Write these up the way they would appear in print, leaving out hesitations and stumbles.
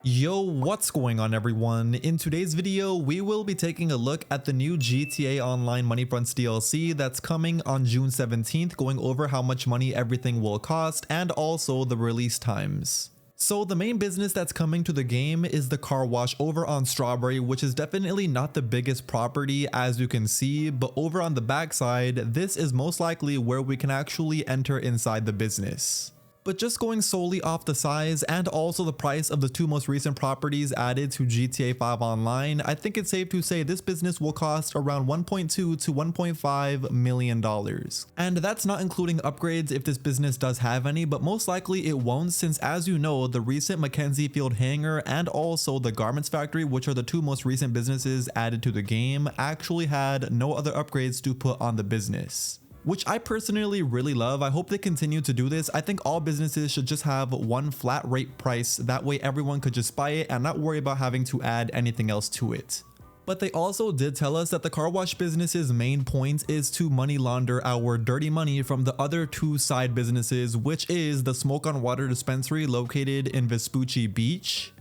Yo, what's going on everyone? In today's video, we will be taking a look at the new GTA Online Money Fronts DLC that's coming on June 17th, going over how much money everything will cost and also the release times. So the main business that's coming to the game is the car wash over on Strawberry, which is definitely not the biggest property as you can see, but over on the backside, this is most likely where we can actually enter inside the business. But just going solely off the size and also the price of the two most recent properties added to GTA 5 Online, I think it's safe to say this business will cost around $1.2 to $1.5 million. And that's not including upgrades if this business does have any, but most likely it won't, since as you know, the recent Mackenzie Field hangar and also the Garments Factory, which are the two most recent businesses added to the game, actually had no other upgrades to put on the business, which I personally really love. I hope they continue to do this. I think all businesses should just have one flat rate price, that way everyone could just buy it and not worry about having to add anything else to it. But they also did tell us that the car wash business's main point is to money launder our dirty money from the other two side businesses, which is the Smoke on Water dispensary located in Vespucci Beach,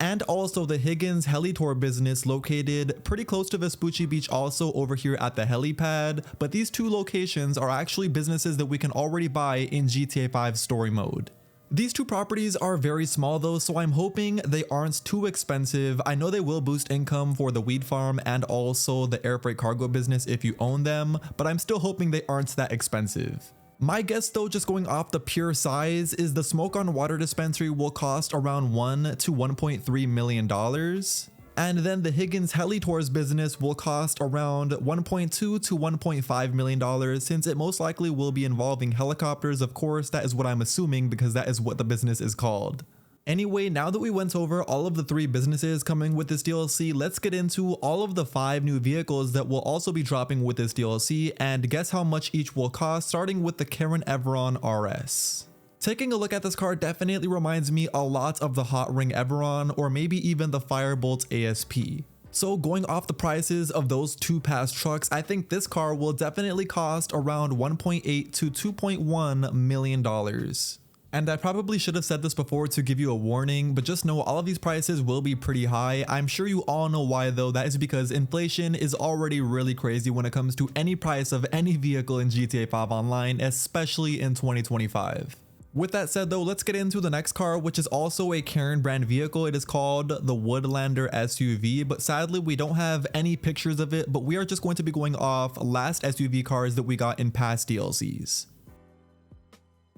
and also the Higgins helitour business located pretty close to Vespucci Beach, also over here at the helipad. But these two locations are actually businesses that we can already buy in GTA 5 story mode. These two properties are very small though, so I'm hoping they aren't too expensive. I know they will boost income for the weed farm and also the air freight cargo business if you own them, but I'm still hoping they aren't that expensive. My guess though, just going off the pure size, is the Smoke on Water dispensary will cost around $1 to $1.3 million. And then the Higgins helitours business will cost around $1.2 to $1.5 million, since it most likely will be involving helicopters. Of course, that is what I'm assuming because that is what the business is called. Anyway, now that we went over all of the three businesses coming with this DLC, let's get into all of the 5 new vehicles that will also be dropping with this DLC and guess how much each will cost, starting with the Karen Everon RS. Taking a look at this car definitely reminds me a lot of the Hot Ring Everon or maybe even the Firebolt ASP. So going off the prices of those two past trucks, I think this car will definitely cost around $1.8 to $2.1 million. And I probably should have said this before to give you a warning, but just know all of these prices will be pretty high. I'm sure you all know why though. That is because inflation is already really crazy when it comes to any price of any vehicle in GTA 5 Online, especially in 2025. With that said though, let's get into the next car, which is also a Karen brand vehicle. It is called the Woodlander SUV, but sadly we don't have any pictures of it, but we are just going to be going off last SUV cars that we got in past DLCs.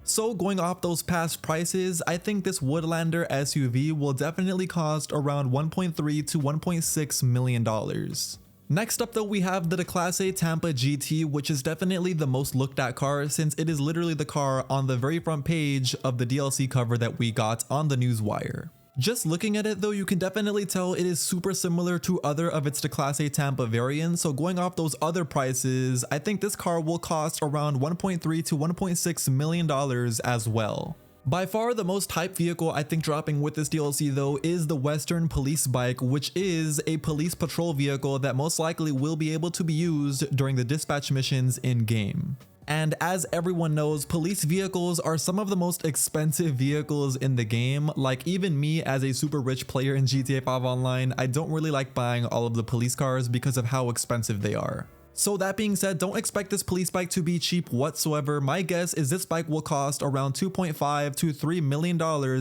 So going off those past prices, I think this Woodlander SUV will definitely cost around $1.3 to $1.6 million. Next up though, we have the Class A Tampa GT, which is definitely the most looked at car since it is literally the car on the very front page of the DLC cover that we got on the newswire. Just looking at it though, you can definitely tell it is super similar to other of its Class A Tampa variants, so going off those other prices, I think this car will cost around $1.3 to $1.6 million as well. By far the most hyped vehicle I think dropping with this DLC though is the Western Police Bike, which is a police patrol vehicle that most likely will be able to be used during the dispatch missions in game. And as everyone knows, police vehicles are some of the most expensive vehicles in the game. Like even me as a super rich player in GTA 5 Online, I don't really like buying all of the police cars because of how expensive they are. So that being said, don't expect this police bike to be cheap whatsoever. My guess is this bike will cost around $2.5 to $3 million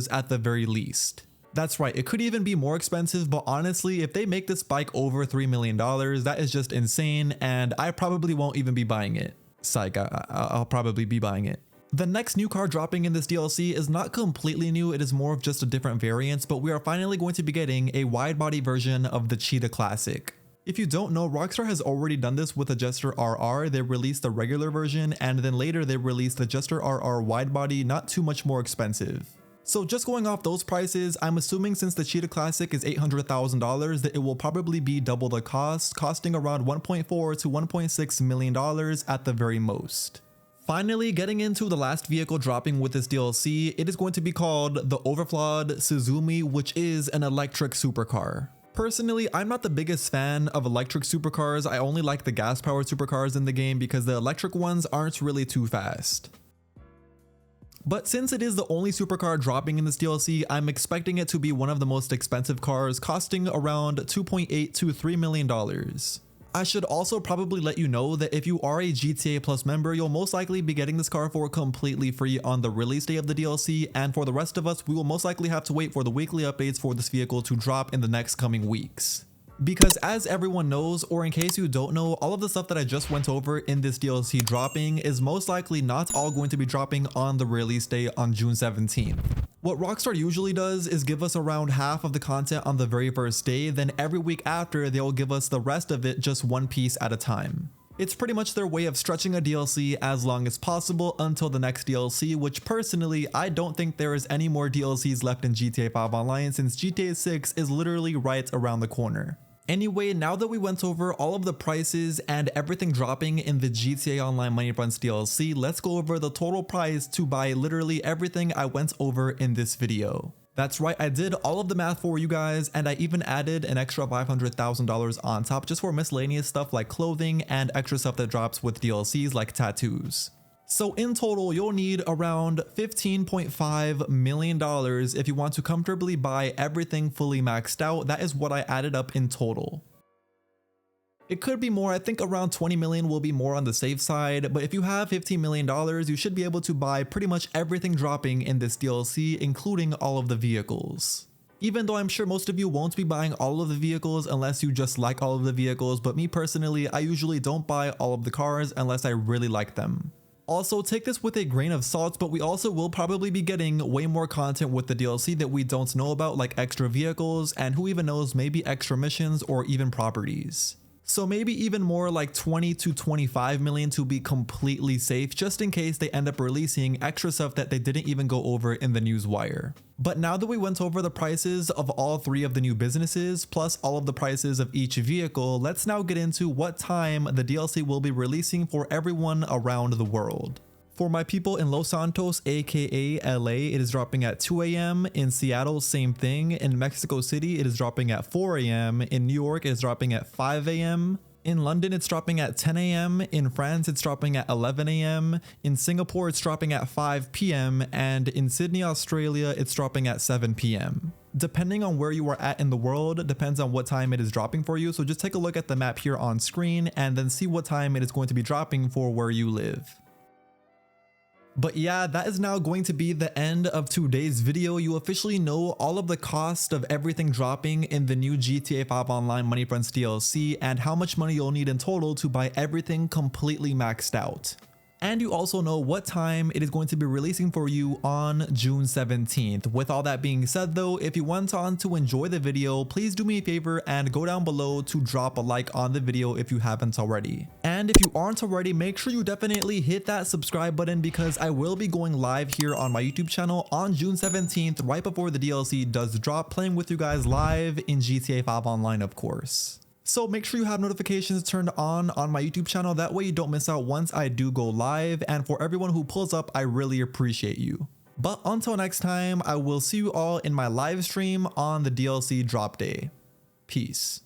at the very least. That's right, it could even be more expensive, but honestly, if they make this bike over $3 million, that is just insane, and I probably won't even be buying it. Psych, I'll probably be buying it. The next new car dropping in this DLC is not completely new, it is more of just a different variant, but we are finally going to be getting a wide body version of the Cheetah Classic. If you don't know, Rockstar has already done this with the Jester RR. They released the regular version and then later they released the Jester RR wide body, not too much more expensive. So just going off those prices, I'm assuming since the Cheetah Classic is $800,000 that it will probably be double the cost, costing around $1.4 to $1.6 million at the very most. Finally, getting into the last vehicle dropping with this DLC, it is going to be called the Overflawed Suzumi, which is an electric supercar. Personally, I'm not the biggest fan of electric supercars. I only like the gas-powered supercars in the game because the electric ones aren't really too fast. But since it is the only supercar dropping in this DLC, I'm expecting it to be one of the most expensive cars, costing around $2.8 to $3 million. I should also probably let you know that if you are a GTA Plus member, you'll most likely be getting this car for completely free on the release day of the DLC, and for the rest of us, we will most likely have to wait for the weekly updates for this vehicle to drop in the next coming weeks. Because as everyone knows, or in case you don't know, all of the stuff that I just went over in this DLC dropping is most likely not all going to be dropping on the release day on June 17th. What Rockstar usually does is give us around half of the content on the very first day, then every week after they'll give us the rest of it just one piece at a time. It's pretty much their way of stretching a DLC as long as possible until the next DLC, which personally, I don't think there is any more DLCs left in GTA 5 Online since GTA 6 is literally right around the corner. Anyway, now that we went over all of the prices and everything dropping in the GTA Online Money Fronts DLC, let's go over the total price to buy literally everything I went over in this video. That's right, I did all of the math for you guys, and I even added an extra $500,000 on top just for miscellaneous stuff like clothing and extra stuff that drops with DLCs like tattoos. So in total, you'll need around $15.5 million if you want to comfortably buy everything fully maxed out. That is what I added up in total. It could be more. I think around 20 million will be more on the safe side, but if you have $15 million, you should be able to buy pretty much everything dropping in this DLC, including all of the vehicles. Even though I'm sure most of you won't be buying all of the vehicles unless you just like all of the vehicles, but me personally, I usually don't buy all of the cars unless I really like them. Also, take this with a grain of salt, but we also will probably be getting way more content with the DLC that we don't know about, like extra vehicles, and who even knows, maybe extra missions or even properties. So maybe even more like 20 to 25 million to be completely safe, just in case they end up releasing extra stuff that they didn't even go over in the newswire. But now that we went over the prices of all three of the new businesses, plus all of the prices of each vehicle, let's now get into what time the DLC will be releasing for everyone around the world. For my people in Los Santos, aka LA, it is dropping at 2 AM. In Seattle, same thing. In Mexico City, it is dropping at 4 AM. In New York, it is dropping at 5 AM. In London, it's dropping at 10 AM. In France, it's dropping at 11 AM. In Singapore, it's dropping at 5 PM. And in Sydney, Australia, it's dropping at 7 PM. Depending on where you are at in the world, depends on what time it is dropping for you. So just take a look at the map here on screen and then see what time it is going to be dropping for where you live. But yeah, that is now going to be the end of today's video. You officially know all of the cost of everything dropping in the new GTA 5 Online Money Fronts DLC and how much money you'll need in total to buy everything completely maxed out. And you also know what time it is going to be releasing for you on June 17th. With all that being said though, if you went on to enjoy the video, please do me a favor and go down below to drop a like on the video if you haven't already. And if you aren't already, make sure you definitely hit that subscribe button because I will be going live here on my YouTube channel on June 17th, right before the DLC does drop, playing with you guys live in GTA 5 Online, of course. So make sure you have notifications turned on my YouTube channel. That way you don't miss out once I do go live. And for everyone who pulls up, I really appreciate you. But until next time, I will see you all in my live stream on the DLC drop day. Peace.